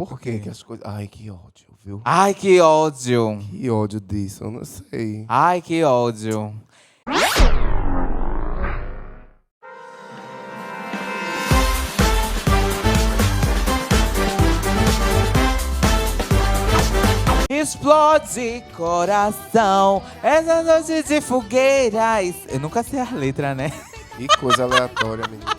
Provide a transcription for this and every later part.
Por que que as coisas... Ai, que ódio, viu? Ai, que ódio. Que ódio disso, eu não sei. Ai, que ódio. Explode coração, essa noite de fogueiras. Eu nunca sei a letra, né? Que coisa aleatória, menina.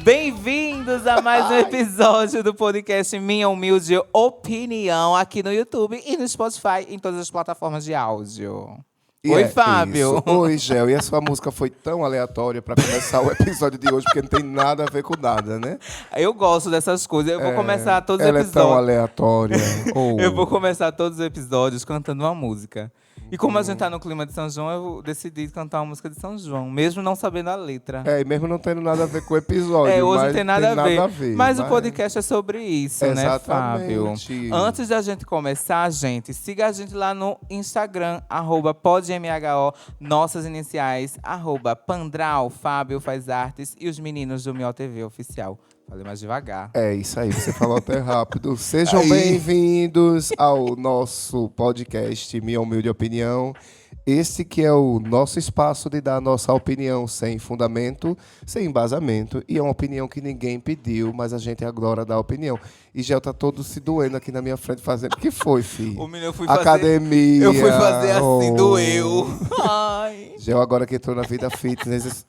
Bem-vindos a mais um episódio do podcast Minha Humilde Opinião aqui no YouTube e no Spotify, em todas as plataformas de áudio. E Oi, Fábio. Isso. Oi, Gel. E a sua música foi tão aleatória pra começar o episódio de hoje, porque não tem nada a ver com nada, né? Eu gosto dessas coisas. Eu vou começar todos os Ela episódios. é tão aleatória. Oh. Eu vou começar todos os episódios cantando uma música. E como a gente tá no clima de São João, eu decidi cantar uma música de São João, mesmo não sabendo a letra. É, e mesmo não tendo nada a ver com o episódio. Hoje mas tem nada a ver. Mas o podcast é sobre isso, né, Fábio? Exatamente. Antes da gente começar, gente, siga a gente lá no Instagram, @podmho, nossas iniciais, @Pandral, Fábio faz artes e os meninos do Mió TV Oficial. Falei mais devagar. É isso aí, você falou até rápido. Sejam Aí. bem-vindos ao nosso podcast Minha Humilde Opinião. Esse que é o nosso espaço de dar a nossa opinião sem fundamento, sem embasamento. E é uma opinião que ninguém pediu, mas a gente adora dar opinião. E Gel tá todo se doendo aqui na minha frente fazendo... O que foi, filho? O menino eu fui fazer... Academia. Eu fui fazer assim, Oh. doeu. Ai. Gel agora que entrou na vida fitness...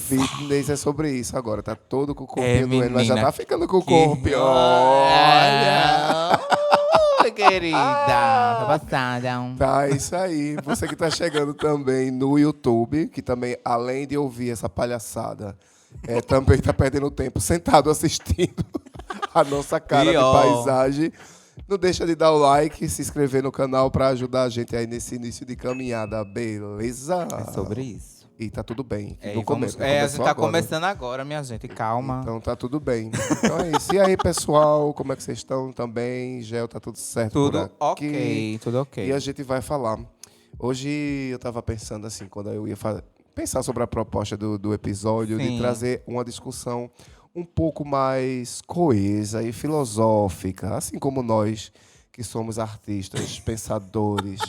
Fitness é sobre isso agora. Tá todo com o corpinho doendo, mas já menina, tá ficando com o que- corpo. Olha! Oi, querida. Tá passada. Tá, é isso aí. Você que tá chegando também no YouTube, que também, além de ouvir essa palhaçada, também tá perdendo tempo sentado assistindo a nossa cara de Pior. paisagem. Não deixa de dar o like, se inscrever no canal pra ajudar a gente aí nesse início de caminhada, beleza? É sobre isso. E tá tudo bem. É, Não e vamos, começou a gente tá agora. começando agora, minha gente. Calma. Então tá tudo bem. Então é isso. E aí, pessoal, como é que vocês estão também? Gel, tá tudo certo por Tudo aqui? ok, tudo ok. E a gente vai falar. Hoje eu tava pensando assim, quando eu ia pensar sobre a proposta do episódio, Sim. de trazer uma discussão um pouco mais coesa e filosófica, assim como nós, que somos artistas, pensadores,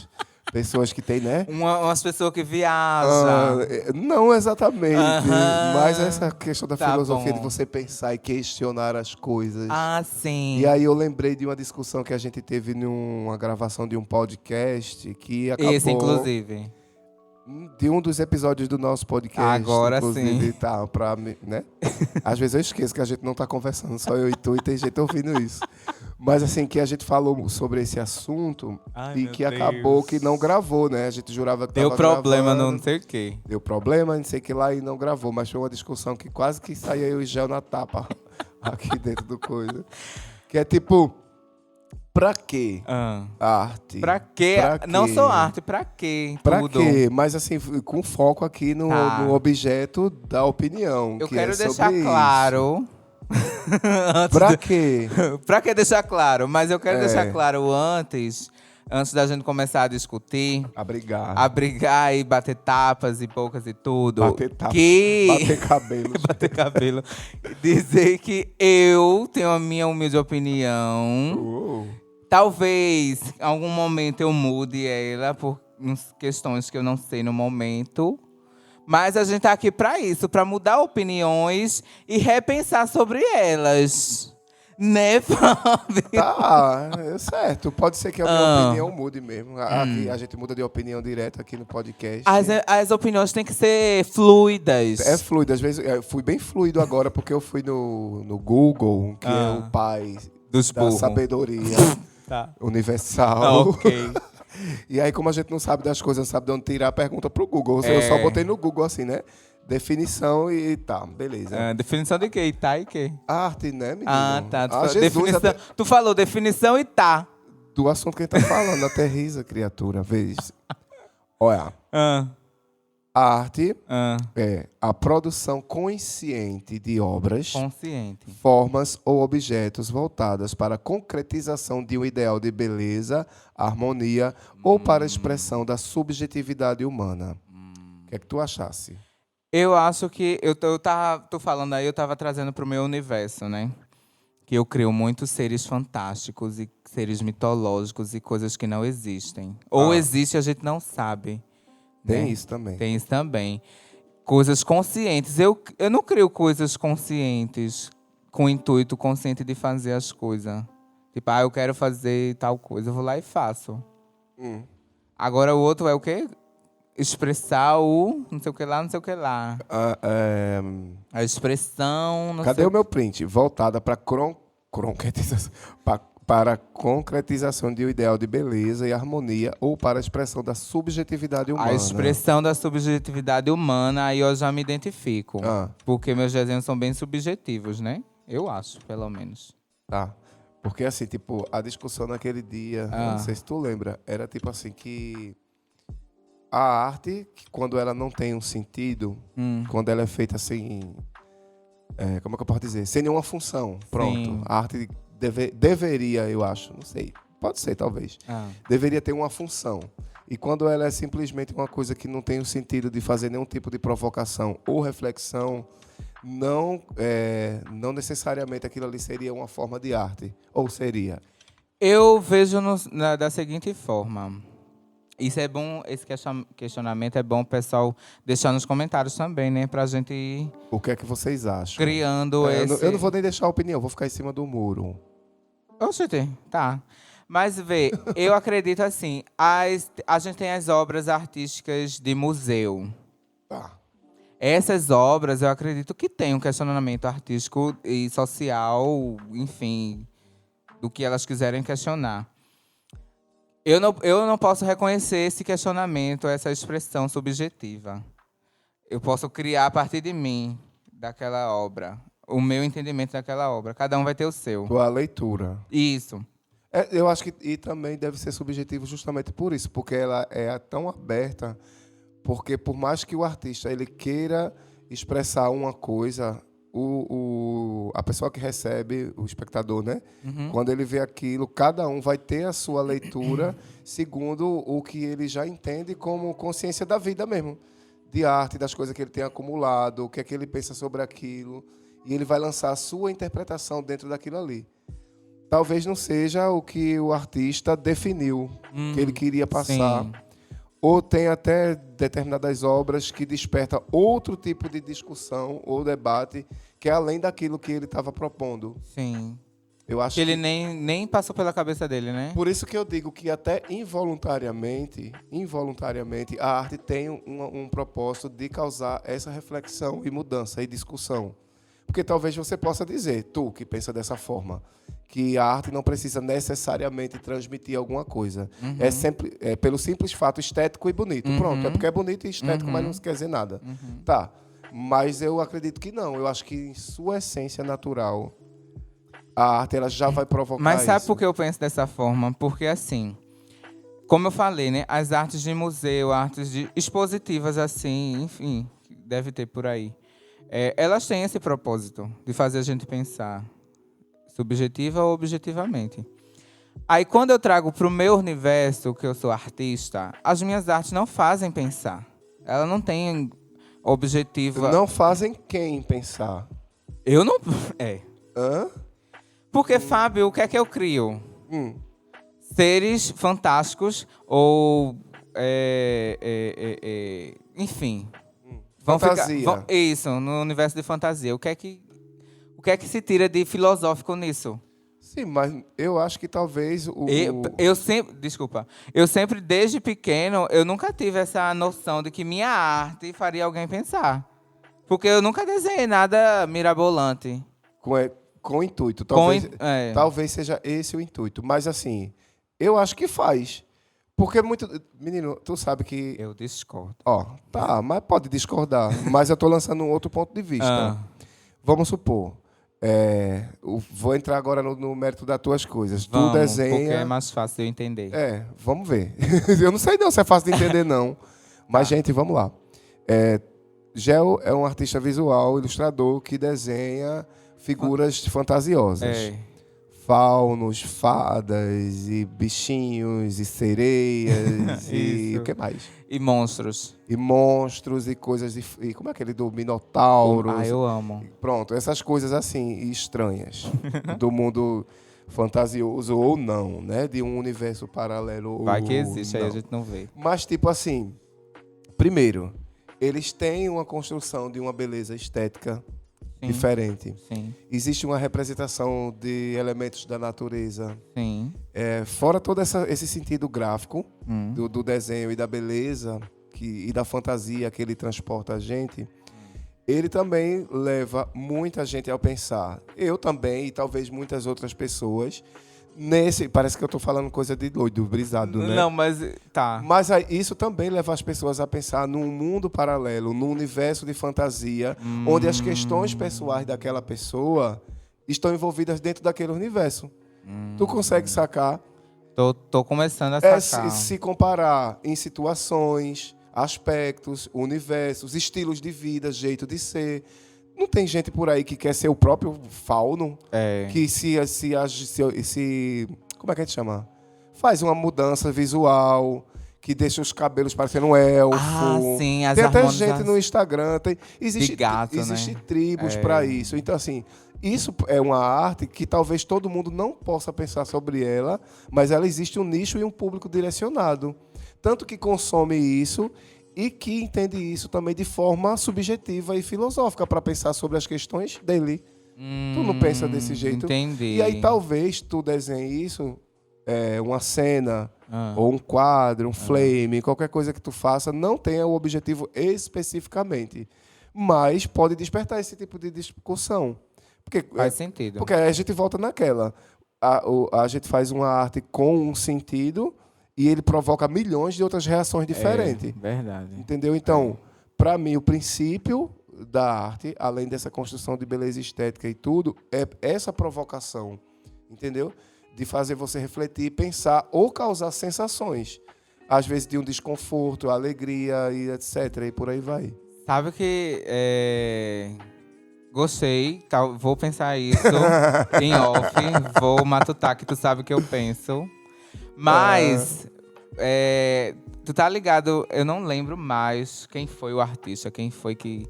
pessoas que têm, né? Umas pessoas que Ah, viajam. não exatamente, Aham. mas essa questão da Tá filosofia bom. de você pensar e questionar as coisas. Ah, sim. E aí eu lembrei de uma discussão que a gente teve numa gravação de um podcast que acabou... Esse, inclusive. De um dos episódios do nosso podcast. Agora inclusive, sim. Tá, né? Às vezes eu esqueço que a gente não tá conversando, só eu e tu, e tem gente ouvindo isso. Mas assim, que a gente falou sobre esse assunto Ai, e meu que acabou Deus. que não gravou, né? A gente jurava que Deu tava problema gravando. no não sei o quê. Deu problema, não sei o que lá, e não gravou. Mas foi uma discussão que quase que saía eu e Gel na tapa aqui dentro do coisa. Que é tipo, pra quê Ah. arte? Pra quê? Pra Não quê? só arte, pra quê? Pra Tudo. quê? Mas assim, com foco aqui no, Tá. no objeto da opinião. Eu que quero é sobre deixar isso. claro. Antes Pra de- quê? Pra que deixar claro? Mas eu quero É. deixar claro antes da gente começar a discutir, A brigar. a brigar e bater tapas e bocas e tudo. Bater tapa. Que... Bater cabelo. bater cabelo. Dizer que eu tenho a minha humilde opinião. Talvez, em algum momento, eu mude ela por questões que eu não sei no momento. Mas a gente tá aqui pra isso, pra mudar opiniões e repensar sobre elas. Né, Fábio? Tá, é certo. Pode ser que a minha Ah. opinião mude mesmo. Aqui, a gente muda de opinião direto aqui no podcast. As opiniões têm que ser fluidas. É fluido. Às vezes, eu fui bem fluido agora, porque eu fui no Google, que é o pai Dos da burros. sabedoria Tá. universal. Ah, ok. E aí, como a gente não sabe das coisas, não sabe de onde tirar a pergunta pro Google. Eu só botei no Google assim, né? Definição e tá, beleza. Ah, definição de quê? Tá e quê? Arte, né, menino? Ah, tá. Jesus, Definição... até Tu falou definição e tá. do assunto que a gente tá falando. Aterriza, criatura. Vez. Olha, Ah, a arte ah. é a produção consciente de obras, Consciente. formas ou objetos voltadas para a concretização de um ideal de beleza, harmonia ou para a expressão da subjetividade humana. O que é que tu achasse? Eu acho que... Tu falando aí, eu tava trazendo pro meu universo, né? que eu crio muitos seres fantásticos e seres mitológicos e coisas que não existem. Ou existe, a gente não sabe. Tem né? isso também. Tem isso também. Coisas conscientes. Eu não crio coisas conscientes com o intuito consciente de fazer as coisas. Tipo, eu quero fazer tal coisa, eu vou lá e faço. Agora o outro é o quê? Expressar o não sei o que lá, não sei o que lá. A expressão... Não Cadê sei o meu print? Voltada para para a concretização de um ideal de beleza e harmonia ou para a expressão da subjetividade humana. A expressão da subjetividade humana, aí eu já me identifico. Porque meus desenhos são bem subjetivos, né? Eu acho, pelo menos. Tá. Porque assim, tipo, a discussão naquele dia, eu não sei se tu lembra, era tipo assim que a arte, quando ela não tem um sentido, quando ela é feita assim, como é que eu posso dizer? Sem nenhuma função, pronto. Sim. A arte deveria, eu acho, não sei, pode ser talvez, deveria ter uma função. E quando ela é simplesmente uma coisa que não tem o sentido de fazer nenhum tipo de provocação ou reflexão, não necessariamente aquilo ali seria uma forma de arte. Ou seria? Eu vejo da seguinte forma. Isso é bom, esse questionamento é bom o pessoal deixar nos comentários também, né? Pra gente ir O que é que vocês acham? criando esse... Eu não vou nem deixar a opinião, vou ficar em cima do muro. Oxente, tá. Mas, vê, eu acredito assim, a gente tem as obras artísticas de museu. Tá. Essas obras, eu acredito que tem um questionamento artístico e social, enfim, do que elas quiserem questionar. Eu não posso reconhecer esse questionamento, essa expressão subjetiva. Eu posso criar a partir de mim, daquela obra, o meu entendimento daquela obra. Cada um vai ter o seu. Tua leitura. Isso. Eu acho que e também deve ser subjetivo justamente por isso, porque ela é tão aberta, porque por mais que o artista ele queira expressar uma coisa, a pessoa que recebe, o espectador, né? Quando ele vê aquilo, cada um vai ter a sua leitura segundo o que ele já entende como consciência da vida mesmo, de arte, das coisas que ele tem acumulado, o que é que ele pensa sobre aquilo, e ele vai lançar a sua interpretação dentro daquilo ali. Talvez não seja o que o artista definiu, que ele queria passar. Sim. Ou tem até determinadas obras que despertam outro tipo de discussão ou debate que é além daquilo que ele estava propondo. Sim. Eu acho que ele nem passou pela cabeça dele, né? Por isso que eu digo que até involuntariamente, a arte tem um propósito de causar essa reflexão e mudança e discussão. Porque talvez você possa dizer, tu que pensa dessa forma, que a arte não precisa necessariamente transmitir alguma coisa. É sempre pelo simples fato estético e bonito. Pronto, é porque é bonito e estético, mas não quer dizer nada. Tá, mas eu acredito que não. Eu acho que em sua essência natural, a arte ela já vai provocar isso. Mas sabe por que eu penso dessa forma? Porque assim, como eu falei, né? As artes de museu, artes expositivas assim, enfim, deve ter por aí. Elas têm esse propósito de fazer a gente pensar, subjetiva ou objetivamente. Aí, quando eu trago para o meu universo, que eu sou artista, as minhas artes não fazem pensar. Elas não têm objetivo... Não fazem quem pensar? Eu não... Hã? Porque, Fábio, o que é que eu crio? Seres fantásticos ou... enfim... Fantasia. Isso, no universo de fantasia. O que é que se tira de filosófico nisso? Sim, mas eu acho que talvez eu sempre, desde pequeno, eu nunca tive essa noção de que minha arte faria alguém pensar. Porque eu nunca desenhei nada mirabolante. Com intuito. Talvez seja esse o intuito. Mas, assim, eu acho que faz. Porque muito... Menino, tu sabe que... Eu discordo. Tá, mas pode discordar. Mas eu tô lançando um outro ponto de vista. Vamos supor... vou entrar agora no mérito das tuas coisas. Tu desenha... Porque é mais fácil de eu entender. Vamos ver. Eu não sei não se é fácil de entender, não. Mas, gente, vamos lá. Gel é um artista visual, ilustrador, que desenha figuras fantasiosas. faunos, fadas, e bichinhos, e sereias, e Isso. o que mais? E monstros. E monstros, e coisas... E como é aquele do Minotauro? Ah, eu amo. Pronto, essas coisas assim, estranhas. Do mundo fantasioso ou não, né? De um universo paralelo Vai ou que existe, aí a não. gente não vê. Mas, tipo assim, primeiro, eles têm uma construção de uma beleza estética Sim. diferente. Sim, Existe uma representação de elementos da natureza. sim. Fora todo esse sentido gráfico Hum. do desenho e da beleza e da fantasia que ele transporta a gente, ele também leva muita gente a pensar. Eu também, e talvez muitas outras pessoas, parece que eu estou falando coisa de doido, brisado, né? Não, mas tá. Mas aí, isso também leva as pessoas a pensar num mundo paralelo, num universo de fantasia, onde as questões pessoais daquela pessoa estão envolvidas dentro daquele universo. Tu consegue sacar? Tô começando a sacar. Se comparar em situações, aspectos, universos, estilos de vida, jeito de ser. Não tem gente por aí que quer ser o próprio fauno, que como é que a gente chama? Faz uma mudança visual, que deixa os cabelos parecendo um elfo. Ah, sim, as tem até harmonizações gente no Instagram, de gato, existe né? tribos para isso. Então, assim, isso é uma arte que talvez todo mundo não possa pensar sobre ela, mas ela existe um nicho e um público direcionado. Tanto que consome isso e que entende isso também de forma subjetiva e filosófica para pensar sobre as questões dele. Tu não pensa desse jeito? Entendi. E aí talvez tu desenhe isso, uma cena, ou um quadro, um flame, qualquer coisa que tu faça, não tenha o objetivo especificamente. Mas pode despertar esse tipo de discussão. Faz sentido. Porque aí a gente volta naquela. A gente faz uma arte com um sentido e ele provoca milhões de outras reações diferentes. Verdade. Entendeu? Então, para mim, o princípio da arte, além dessa construção de beleza estética e tudo, é essa provocação. Entendeu? De fazer você refletir, pensar ou causar sensações. Às vezes de um desconforto, alegria e etc. E por aí vai. Sabe que gostei, vou pensar isso em off, vou matutar que tu sabe o que eu penso. Mas, tu tá ligado, eu não lembro mais quem foi o artista, quem foi que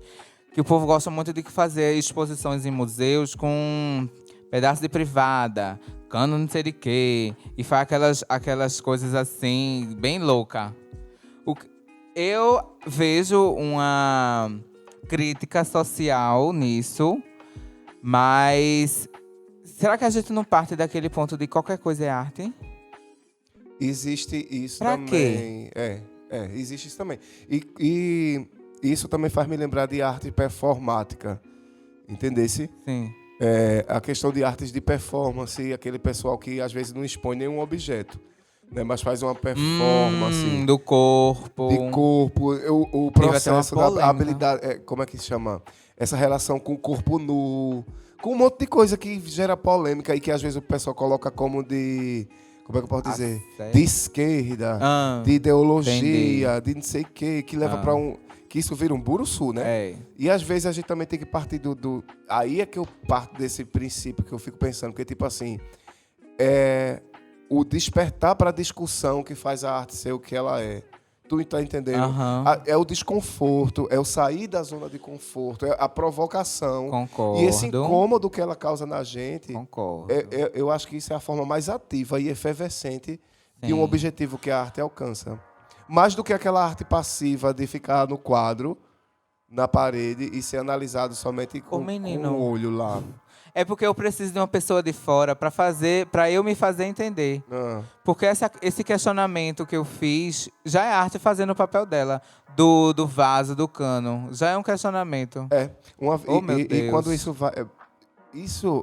o povo gosta muito de fazer exposições em museus com pedaço de privada, cano não sei de quê, e faz aquelas coisas assim, bem louca. Eu vejo uma crítica social nisso, mas será que a gente não parte daquele ponto de qualquer coisa é arte? Existe isso pra também. Quê? Existe isso também. E isso também faz me lembrar de arte performática. Entendesse? Sim. A questão de artes de performance, aquele pessoal que às vezes não expõe nenhum objeto, né, mas faz uma performance Do corpo. de corpo, o Teve até processo uma da polêmica. habilidade, como é que se chama? Essa relação com o corpo nu, com um monte de coisa que gera polêmica e que às vezes o pessoal coloca como como é que eu posso dizer? Sério? De esquerda, de ideologia, de não sei o quê, que leva para que isso vira um buruçu, né? E às vezes a gente também tem que partir aí é que eu parto desse princípio que eu fico pensando, porque tipo assim, o despertar para a discussão que faz a arte ser o que ela é. Tu tá entendendo? É o desconforto, é o sair da zona de conforto, é a provocação. Concordo. E esse incômodo que ela causa na gente. Concordo. Eu acho que isso é a forma mais ativa e efervescente de um objetivo que a arte alcança. Mais do que aquela arte passiva de ficar no quadro, na parede e ser analisado somente com o olho lá. É porque eu preciso de uma pessoa de fora para eu me fazer entender. Porque esse questionamento que eu fiz já é arte fazendo o papel dela. Do vaso, do cano. Já é um questionamento. Meu Deus. E quando isso vai...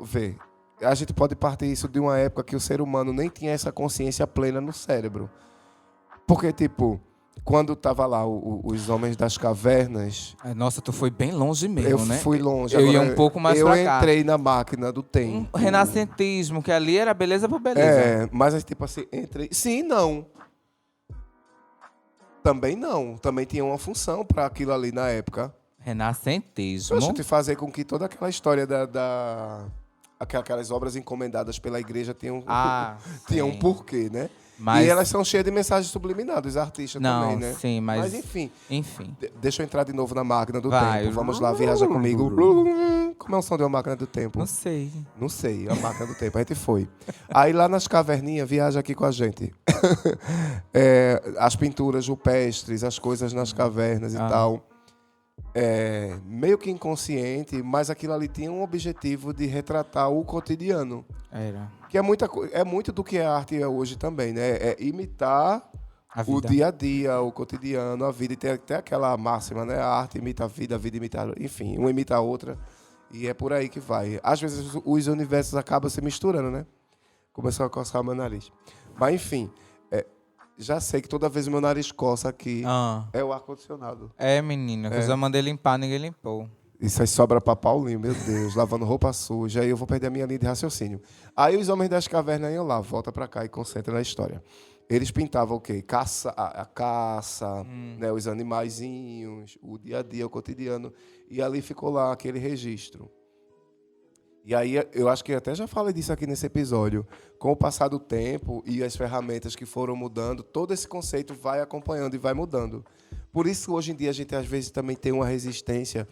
vê, a gente pode partir isso de uma época que o ser humano nem tinha essa consciência plena no cérebro. Porque, tipo... Quando tava lá os homens das cavernas... Nossa, tu foi bem longe mesmo, né? Eu fui longe. Eu ia um pouco mais pra cá. Eu entrei na máquina do tempo. Um renascentismo, que ali era beleza por beleza. Mas tipo assim, entrei... Sim, não. Também não. Também tinha uma função para aquilo ali na época. Renascentismo? Deixa eu te fazer com que toda aquela história aquelas obras encomendadas pela igreja tinham, tinham um sim. porquê, né? Mas- E elas são cheias de mensagens subliminadas, os artistas Não, também, né? sim, mas enfim, enfim. deixa eu entrar de novo na máquina do Vai. tempo. Vamos lá, viaja comigo. Como é o som de uma máquina do tempo? Não sei. Não sei, a máquina do tempo. A gente foi. Aí lá nas caverninhas, viaja aqui com a gente. As pinturas rupestres, as coisas nas cavernas e tal. Meio que inconsciente, mas aquilo ali tinha um objetivo de retratar o cotidiano. Era. Que é muito do que a arte é hoje também, né? É imitar A o vida. dia a dia, o cotidiano, a vida. E tem até aquela máxima, né? A arte imita a vida imita... Enfim, uma imita a outra. E é por aí que vai. Às vezes os universos acabam se misturando, né? Começou a coçar o meu nariz. Mas, enfim, já sei que toda vez o meu nariz coça aqui é o ar-condicionado. Menina, que eu já mandei limpar, ninguém limpou. Isso aí sobra pra Paulinho, meu Deus, lavando roupa suja. Aí eu vou perder a minha linha de raciocínio. Aí os homens das cavernas iam lá, volta pra cá e concentra na história. Eles pintavam o quê? A caça, né, os animaizinhos, o dia a dia, o cotidiano. E ali ficou lá aquele registro. E aí eu acho que até já falei disso aqui nesse episódio. Com o passar do tempo e as ferramentas que foram mudando, todo esse conceito vai acompanhando e vai mudando. Por isso, hoje em dia, a gente às vezes também tem uma resistência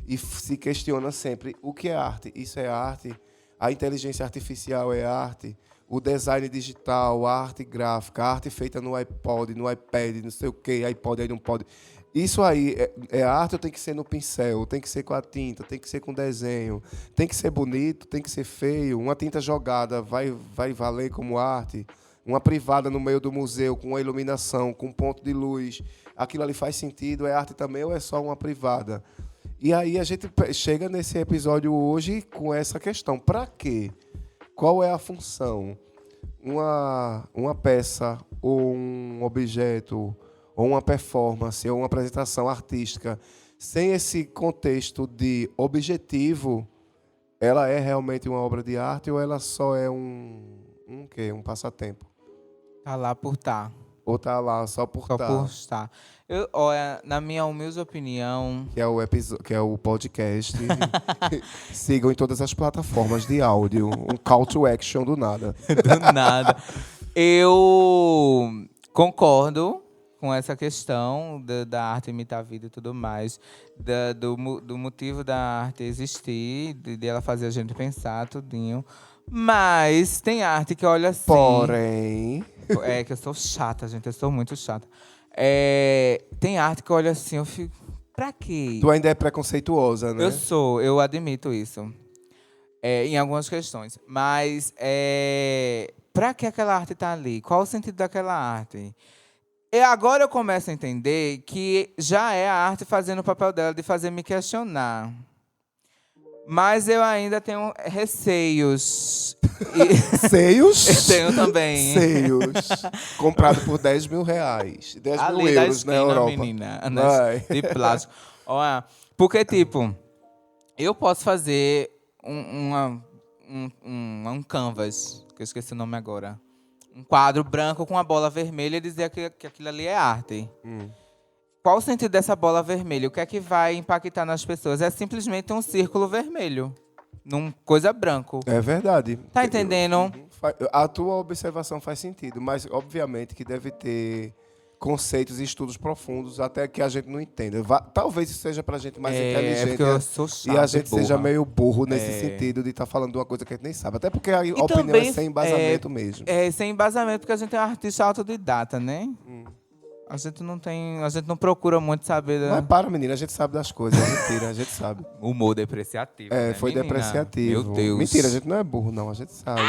e se questiona sempre o que é arte. Isso é arte? A inteligência artificial é arte? O design digital, a arte gráfica, a arte feita no iPod, no iPad, não sei o quê, iPod aí não pode. Isso aí é arte ou tem que ser no pincel? Tem que ser com a tinta? Tem que ser com desenho? Tem que ser bonito? Tem que ser feio? Uma tinta jogada vai valer como arte? Uma privada no meio do museu com uma iluminação, com um ponto de luz, aquilo ali faz sentido? É arte também ou é só uma privada? E aí a gente chega nesse episódio hoje com essa questão. Para quê? Qual é a função? Uma peça ou um objeto ou uma performance ou uma apresentação artística sem esse contexto de objetivo, ela é realmente uma obra de arte ou ela só é um passatempo? Tá lá por tá. Ou tá lá só por Só tá? por estar. Olha, na minha humilde opinião, Que é o podcast. Sigam em todas as plataformas de áudio. Um call to action do nada. do nada, eu concordo com essa questão da arte imitar a vida e tudo mais, do motivo da arte existir, de ela fazer a gente pensar tudinho. Mas tem arte que olha assim... Porém... É que eu sou chata, gente. Eu sou muito chata. Tem arte que olha assim, eu fico... Pra quê? Tu ainda é preconceituosa, né? Eu admito isso. Em algumas questões. Mas, pra que aquela arte tá ali? Qual o sentido daquela arte? Agora eu começo a entender que já é a arte fazendo o papel dela de fazer me questionar. Mas eu ainda tenho receios. Seios? Eu tenho também. Seios. Comprado por 10 mil reais. 10 mil Ali da euros na esquina, Europa. menina. Vai. De plástico. Olha, porque, tipo, eu posso fazer um canvas, que eu esqueci o nome agora. Um quadro branco com uma bola vermelha e dizer que aquilo ali é arte. Qual o sentido dessa bola vermelha? O que é que vai impactar nas pessoas? É simplesmente um círculo vermelho. Coisa branco. É verdade. Tá entendendo? A tua observação faz sentido, mas obviamente que deve ter conceitos e estudos profundos até que a gente não entenda. Talvez isso seja pra gente mais inteligente. Porque eu sou chato, e a gente burra. seja meio burro nesse sentido de estar falando de uma coisa que a gente nem sabe. Até porque a opinião também, é sem embasamento mesmo. Sem embasamento, porque a gente é um artista autodidata, né? A gente não procura muito saber. Mas para, menina, a gente sabe das coisas. É mentira, a gente sabe. Humor depreciativo. Né, Foi menina? depreciativo. Meu Deus. Mentira, a gente não é burro, não, a gente sabe.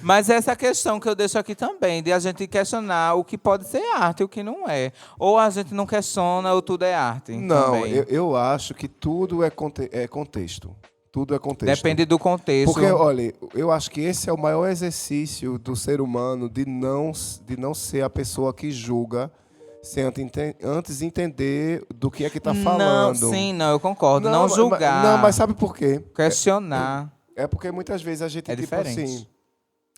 Mas essa questão que eu deixo aqui também, de a gente questionar o que pode ser arte e o que não é. Ou a gente não questiona ou tudo é arte. Não, também. eu acho que tudo é contexto. Tudo é contexto. Depende do contexto. Porque, olha, eu acho que esse é o maior exercício do ser humano de não ser a pessoa que julga sem antes entender do que é que está falando. Não, eu concordo. Não julgar. Mas sabe por quê? Questionar. É porque muitas vezes a gente, diferente. assim...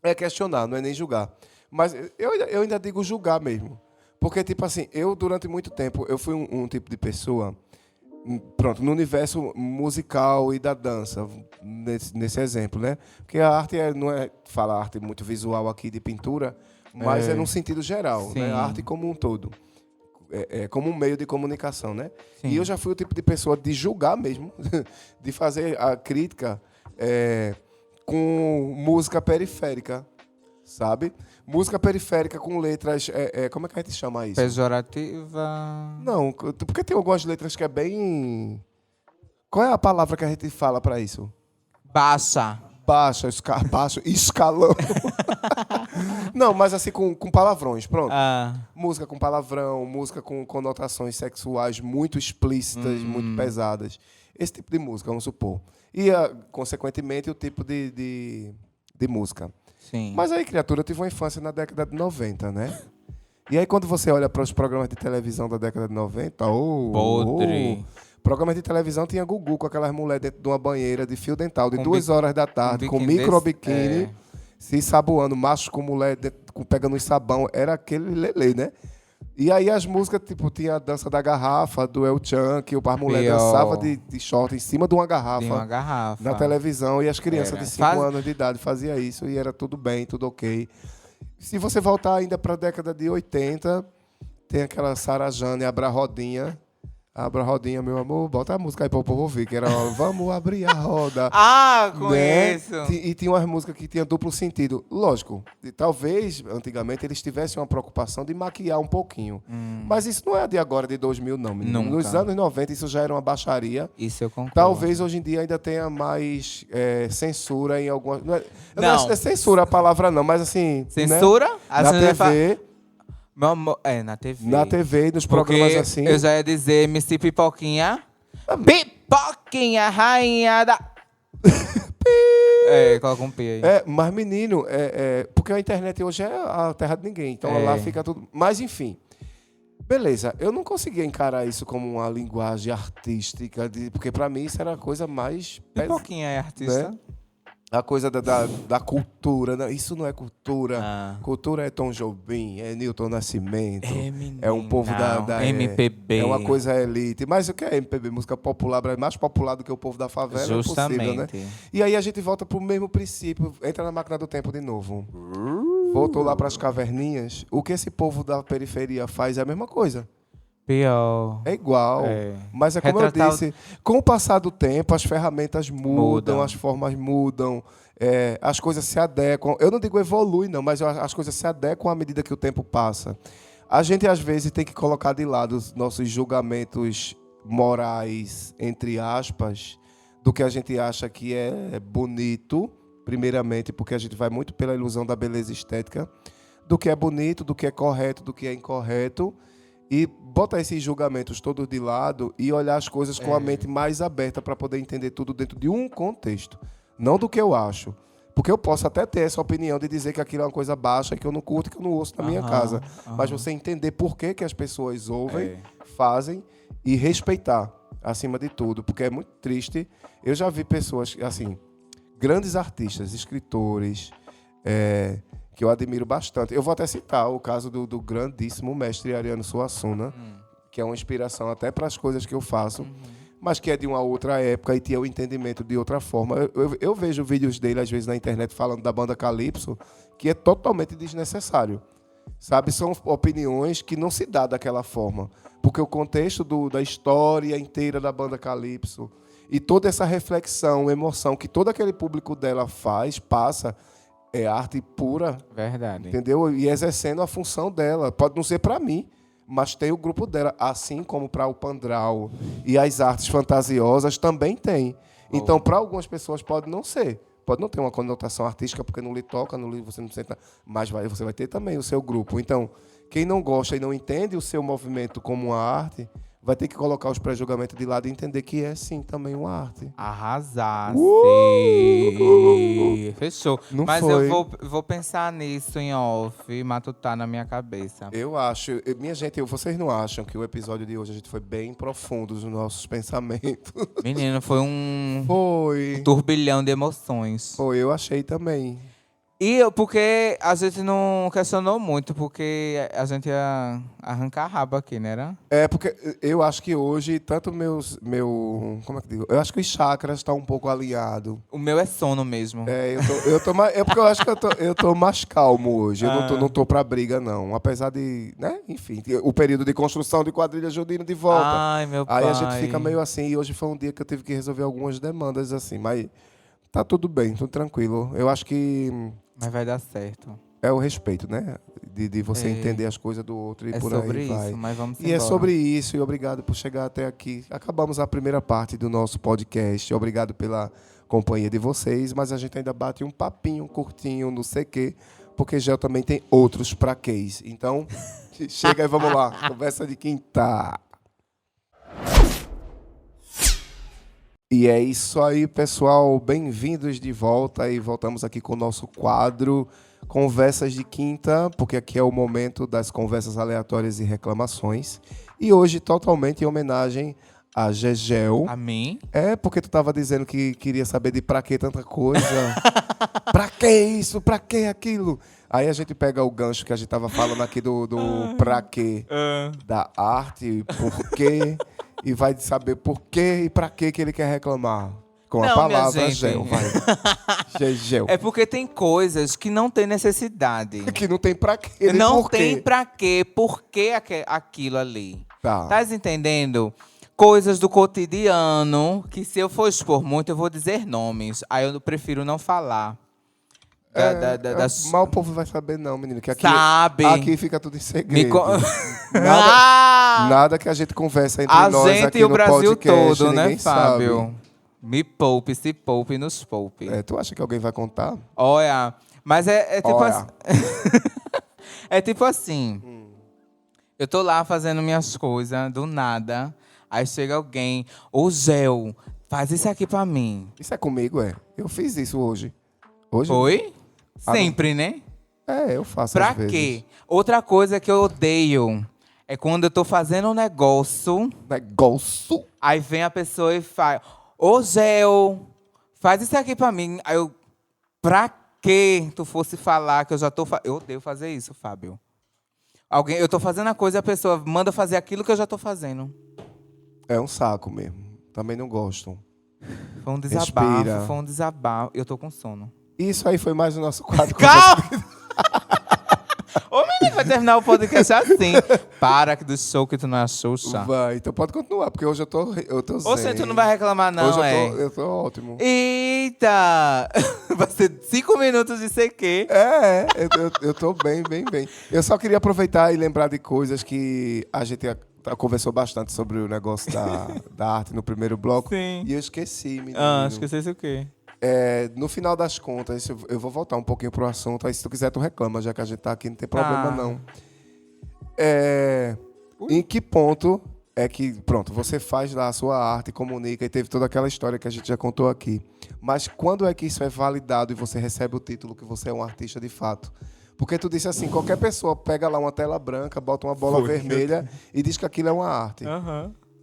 É questionar, não é nem julgar. Mas eu ainda digo julgar mesmo. Porque, tipo assim, eu durante muito tempo, eu fui um tipo de pessoa Pronto, no universo musical e da dança, nesse exemplo, né? Porque a arte não é, fala arte muito visual aqui de pintura, mas é num sentido geral, Sim. né? A arte como um todo. É como um meio de comunicação, né? Sim. E eu já fui o tipo de pessoa de julgar mesmo, de fazer a crítica com música periférica, sabe? Música periférica com letras... como é que a gente chama isso? Pejorativa. Não, porque tem algumas letras que é bem... Qual é a palavra que a gente fala para isso? Baixa. Baixo, escalão. Não, mas assim, com palavrões, pronto. Música com palavrão, música com conotações sexuais muito explícitas, muito pesadas. Esse tipo de música, vamos supor. E, consequentemente, o tipo de música. Sim. Mas aí, criatura, eu tive uma infância na década de 90, né? E aí, quando você olha para os programas de televisão da década de 90, Podre. Programas de televisão tinha Gugu com aquelas mulheres dentro de uma banheira de fio dental de Com 2 horas da tarde, com microbiquíni, se saboando, macho com mulher pegando um sabão. Era aquele lelê, né? E aí as músicas, tipo, tinha a dança da garrafa, do El Chan, que as mulheres dançavam de short em cima de uma garrafa. Na televisão. E as crianças de 5 anos de idade faziam isso e era tudo bem, tudo ok. Se você voltar ainda para a década de 80, tem aquela Sarah Jane, Abra a Rodinha. Abra a rodinha, meu amor, bota a música aí para o povo ouvir, que era Vamos Abrir a Roda. Conheço! Né? E tinha umas músicas que tinham duplo sentido. Lógico, talvez, antigamente, eles tivessem uma preocupação de maquiar um pouquinho. Mas isso não é de agora, de 2000, não. Menino. Nos anos 90, isso já era uma baixaria. Isso eu concordo. Talvez, hoje em dia, ainda tenha mais censura em algumas... Não é censura a palavra, não, mas assim... Censura? Né? Na TV... na TV. Na TV, nos programas porque assim. Eu já ia dizer MC Pipoquinha. Pipoquinha, rainha da. Coloca um P aí. Mas menino, porque a internet hoje é a terra de ninguém. Então lá fica tudo. Mas enfim. Beleza, eu não conseguia encarar isso como uma linguagem artística, porque pra mim isso era a coisa mais. Pipoquinha é artista? Né? A coisa da cultura. Né? Isso não é cultura. Cultura é Tom Jobim, é Newton Nascimento. É um povo da MPB. É uma coisa elite. Mas o que é MPB? Música popular, mais popular do que o povo da favela. Justamente. É possível, né? E aí a gente volta pro mesmo princípio. Entra na máquina do tempo de novo. Voltou lá pras caverninhas. O que esse povo da periferia faz é a mesma coisa. Pior. É igual. Mas é como eu disse, com o passar do tempo, as ferramentas mudam. As formas mudam, as coisas se adequam. Eu não digo evolui, não, mas as coisas se adequam à medida que o tempo passa. A gente, às vezes, tem que colocar de lado os nossos julgamentos morais, entre aspas, do que a gente acha que é bonito, primeiramente, porque a gente vai muito pela ilusão da beleza estética, do que é bonito, do que é correto, do que é incorreto, e botar esses julgamentos todos de lado e olhar as coisas com a mente mais aberta para poder entender tudo dentro de um contexto. Não do que eu acho. Porque eu posso até ter essa opinião de dizer que aquilo é uma coisa baixa, que eu não curto, que eu não ouço na minha casa. Mas você entender por que as pessoas ouvem, fazem e respeitar, acima de tudo. Porque é muito triste. Eu já vi pessoas, assim, grandes artistas, escritores... que eu admiro bastante. Eu vou até citar o caso do grandíssimo mestre Ariano Suassuna, que é uma inspiração até para as coisas que eu faço, mas que é de uma outra época e tinha o entendimento de outra forma. Eu vejo vídeos dele, às vezes, na internet falando da banda Calypso, que é totalmente desnecessário. Sabe? São opiniões que não se dá daquela forma. Porque o contexto da história inteira da banda Calypso e toda essa reflexão, emoção que todo aquele público dela passa... É arte pura. Verdade. Entendeu? E exercendo a função dela. Pode não ser para mim, mas tem o grupo dela. Assim como para o Pandral e as artes fantasiosas também tem. Então, para algumas pessoas pode não ser. Pode não ter uma conotação artística, porque não lhe toca, você não senta. Mas você vai ter também o seu grupo. Então, quem não gosta e não entende o seu movimento como uma arte... vai ter que colocar os pré-julgamentos de lado e entender que é, sim, também uma arte. Arrasasse. Fechou. Não Mas foi. eu vou pensar nisso em off, matutar na minha cabeça. Eu acho... Minha gente, vocês não acham que o episódio de hoje a gente foi bem profundo nos nossos pensamentos? Menino, foi um Foi. turbilhão de emoções. Foi, eu achei também. Porque a gente não questionou muito, porque a gente ia arrancar a raba aqui, né? É, porque eu acho que hoje, tanto como é que eu digo? Eu acho que os chakras estão um pouco alinhados. O meu é sono mesmo. É porque eu acho que eu tô mais calmo hoje. Eu não Ah. tô pra briga, não. Apesar de, né? Enfim, o período de construção de quadrilha Judino de volta. Ai, meu Aí pai. a gente fica meio assim, e hoje foi um dia que eu tive que resolver algumas demandas, assim, mas tá tudo bem, tudo tranquilo. Eu acho que Mas vai dar certo. é o respeito, né? De você É. entender as coisas do outro e É por aí sobre vai. isso, mas vamos E embora. é sobre isso, e obrigado por chegar até aqui. Acabamos a primeira parte do nosso podcast. Obrigado pela companhia de vocês, mas a gente ainda bate um papinho curtinho no CQ, porque Gel também tem outros praquês. Então, chega e vamos lá. Conversa de quinta. E é isso aí, pessoal. Bem-vindos de volta e voltamos aqui com o nosso quadro Conversas de Quinta, porque aqui é o momento das conversas aleatórias e reclamações. E hoje, totalmente em homenagem a Gegel. A mim? É, porque tu tava dizendo que queria saber de pra que tanta coisa. Pra que isso? Pra que aquilo? Aí a gente pega o gancho que a gente tava falando aqui do pra quê da arte, por quê, e vai saber por quê e pra quê que ele quer reclamar. Com a Não, palavra minha gente. Gel, vai. Gegel. É porque tem coisas que não tem necessidade. Que não tem pra quê, nem Não por quê. tem pra quê, por que aquilo ali. Tá. Tá entendendo? Coisas do cotidiano, que se eu for expor muito, eu vou dizer nomes. Aí eu prefiro não falar. Das... Mas o povo vai saber não, menino, que aqui, Sabe. aqui fica tudo em segredo. Ah! Nada que a gente conversa entre A nós gente aqui e o no Brasil podcast, todo, né, ninguém Fábio? sabe. Me poupe, se poupe, nos poupe. Tu acha que alguém vai contar? Olha, mas é tipo Olha. assim. É tipo assim. Eu tô lá fazendo minhas coisas, do nada. Aí chega alguém. Ô, Gel, faz isso aqui pra mim. Isso é comigo, é? Eu fiz isso hoje. Hoje? Oi? Ah, não. Sempre, né? Eu faço Pra às vezes. quê? Outra coisa que eu odeio é quando eu tô fazendo um negócio, Negócio. aí vem a pessoa e faz: Ô, Gel, faz isso aqui pra mim. Aí eu, pra que tu fosse falar que eu já tô fazendo? Eu odeio fazer isso, Fábio. Eu tô fazendo a coisa e a pessoa manda fazer aquilo que eu já tô fazendo. É um saco mesmo. Também não gosto. Foi um desabafo, Respira. foi um desabafo. Eu tô com sono. Isso aí foi mais o nosso quadro. Calma! Ô, menino, vai terminar o podcast assim. Para que do show que tu não achou, chá. Vai, então pode continuar, porque hoje eu tô zen. Ou se tu não vai reclamar, não, Hoje é? eu tô ótimo. Eita! Vai ser 5 minutos de CQ. Eu tô bem. Eu só queria aproveitar e lembrar de coisas que a gente conversou bastante sobre o negócio da arte no primeiro bloco. Sim. E eu esqueci, menino. Esqueci o quê? No final das contas, eu vou voltar um pouquinho pro assunto, aí se tu quiser tu reclama, já que a gente tá aqui, não tem problema não. Em que ponto é que, pronto, você faz lá a sua arte, comunica e teve toda aquela história que a gente já contou aqui. Mas quando é que isso é validado e você recebe o título que você é um artista de fato? Porque tu disse assim, qualquer pessoa pega lá uma tela branca, bota uma bola vermelha e diz que aquilo é uma arte.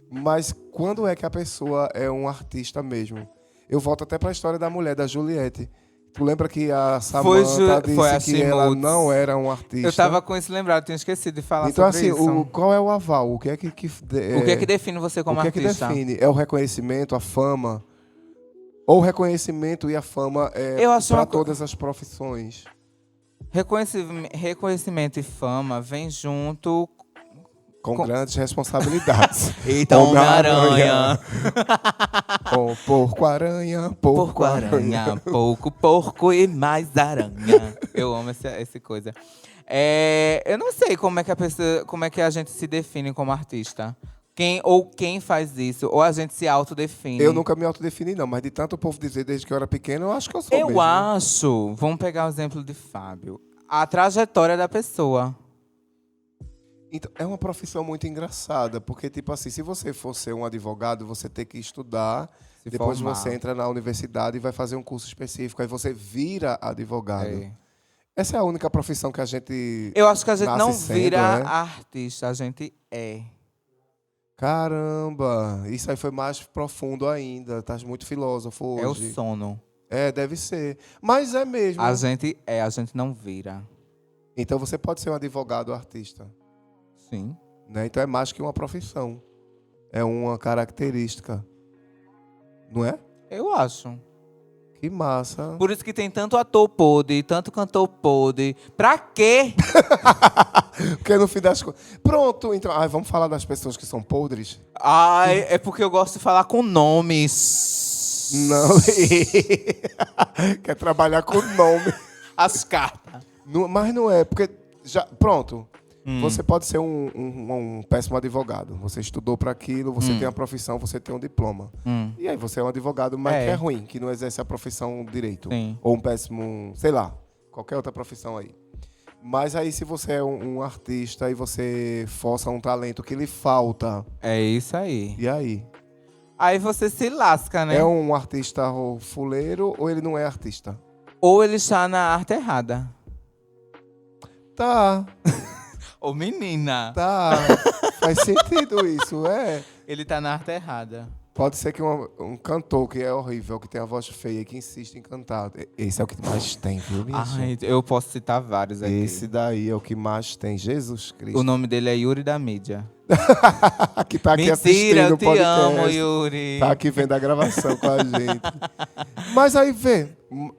Mas quando é que a pessoa é um artista mesmo? Eu volto até para a história da mulher, da Juliette. Tu lembra que a Samantha disse que ela não era um artista? Eu tava com isso lembrado, tinha esquecido de falar então, sobre assim, isso. qual é o aval? O que é que O que é que define você como o que é que artista? define? É o reconhecimento, a fama? Ou o reconhecimento e a fama Eu acho para todas as profissões? Reconhecimento e fama vem junto. Com grandes responsabilidades. Eita, Homem-Aranha. Porco-aranha, Porco-aranha, pouco porco e mais aranha. Eu amo essa coisa. Eu não sei como é que a gente se define como artista. Quem faz isso, ou a gente se autodefine. Eu nunca me autodefini, não, mas de tanto o povo dizer desde que eu era pequeno, eu acho que eu sou mesmo. Eu acho, vamos pegar o exemplo de Fábio, a trajetória da pessoa. Então, é uma profissão muito engraçada, porque, tipo assim, se você for ser um advogado, você tem que estudar, depois você entra na universidade e vai fazer um curso específico, aí você vira advogado. Essa é a única profissão que a gente Eu acho que a gente não sendo, vira artista, a gente é. Caramba, isso aí foi mais profundo ainda, tá muito filósofo hoje. É o sono. É, deve ser. Mas é mesmo. A gente não vira. Então você pode ser um advogado artista. Sim. Né? Então é mais que uma profissão. É uma característica. Não é? Eu acho. Que massa. Por isso que tem tanto ator podre, tanto cantor podre. Pra quê? Porque no fim das contas... Pronto, então... vamos falar das pessoas que são podres? Ai, é porque eu gosto de falar com nomes. Não. Quer trabalhar com nome. As cartas. Mas não é, porque... Pronto. Você pode ser um péssimo advogado. Você estudou para aquilo, você tem a profissão, você tem um diploma. Hum. E aí você é um advogado, mas que é ruim, que não exerce a profissão direito. Sim. Ou um péssimo, sei lá, qualquer outra profissão aí. Mas aí se você é um artista e você força um talento que lhe falta... É isso aí. E aí? Aí você se lasca, né? É um artista fuleiro ou ele não é artista? Ou ele está na arte errada. Tá, Ô, menina. tá. Faz sentido isso, é. Ele tá na arte errada. Pode ser que um cantor que é horrível, que tem a voz feia, que insiste em cantar. Esse é o que mais tem, viu, bicho? Ai, eu posso citar vários aqui. Esse daí é o que mais tem. Jesus Cristo. O nome dele é Yuri da Mídia. que tá aqui Mentira, assistindo eu o te podcast. amo, Yuri. Tá aqui vendo a gravação com a gente. Mas aí vê.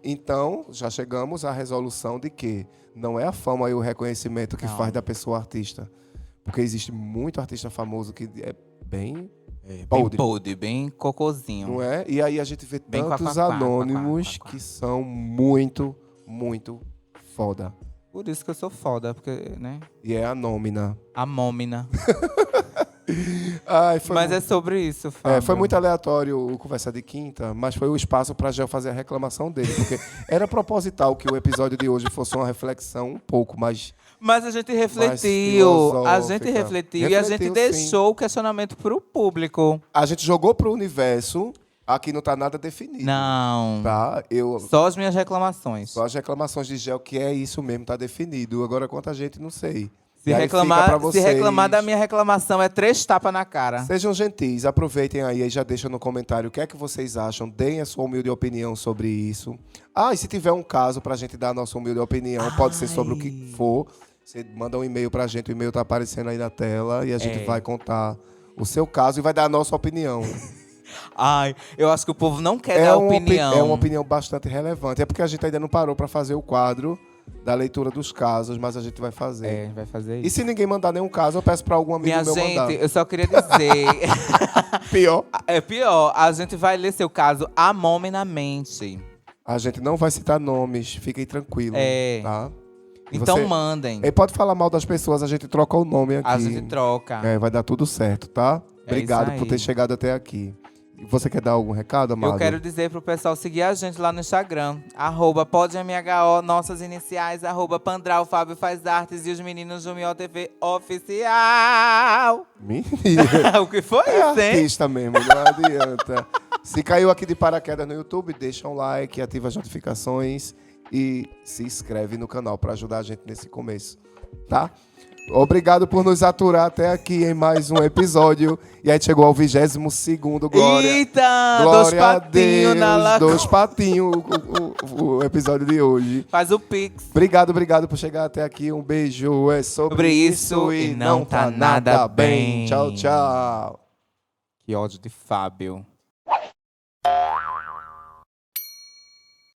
Então, já chegamos à resolução de que não é a fama e o reconhecimento que faz da pessoa artista. Porque existe muito artista famoso que é bem podre, bem cocôzinho. não é? E aí a gente vê Bem tantos quá, quá, quá, anônimos quá, quá, quá. que são muito, muito foda. Por isso que eu sou foda, porque, né? E é a nómina. A mômina. Ai, Mas é sobre isso, Fábio. foi muito aleatório o Conversa de Quinta, mas foi o espaço para Gel fazer a reclamação dele, porque era proposital que o episódio de hoje fosse uma reflexão um pouco mais... Mas a gente refletiu. filosófica. A gente refletiu e a gente Refletiu, deixou o questionamento pro público. A gente jogou pro universo, aqui não tá nada definido. Não. Tá? Só as minhas reclamações. Só as reclamações de Gel, que é isso mesmo, tá definido. Agora, quanta gente, não sei. Se E aí fica pra reclamar, se vocês. reclamar da minha reclamação, é 3 tapas na cara. Sejam gentis, aproveitem aí e já deixam no comentário o que é que vocês acham. Deem a sua humilde opinião sobre isso. E se tiver um caso pra gente dar a nossa humilde opinião, pode ser sobre o que for. Você manda um e-mail pra gente, o e-mail tá aparecendo aí na tela e a gente vai contar o seu caso e vai dar a nossa opinião. Ai, eu acho que o povo não quer dar opinião. É uma opinião bastante relevante. É porque a gente ainda não parou pra fazer o quadro da leitura dos casos, mas a gente vai fazer. Vai fazer E isso. se ninguém mandar nenhum caso, eu peço pra algum amigo Minha meu gente, mandar. eu só queria dizer... Pior. É pior, a gente vai ler seu caso amominamente. A gente não vai citar nomes, fiquem tranquilos. Tá? E Então mandem. Pode falar mal das pessoas, a gente troca o nome aqui. A gente troca. Vai dar tudo certo, tá? Obrigado isso por aí. ter chegado até aqui. Você quer dar algum recado, Amado? Eu quero dizer pro pessoal seguir a gente lá no Instagram. @podmho, nossas iniciais, @Pandral, Fábio Faz Artes e os meninos do Mió TV Oficial. Mentira. O que foi É isso, hein? artista mesmo, não adianta. Se caiu aqui de paraquedas no YouTube, deixa um like, ativa as notificações e se inscreve no canal para ajudar a gente nesse começo, tá? Obrigado por nos aturar até aqui em mais um episódio. E aí chegou ao 22º, Glória. Eita! Glória 2 patinhos na lagoa. 2 patinhos o episódio de hoje. Faz o pix. Obrigado por chegar até aqui. Um beijo. É sobre isso e não tá nada bem. Tchau, tchau. Que ódio de Fábio.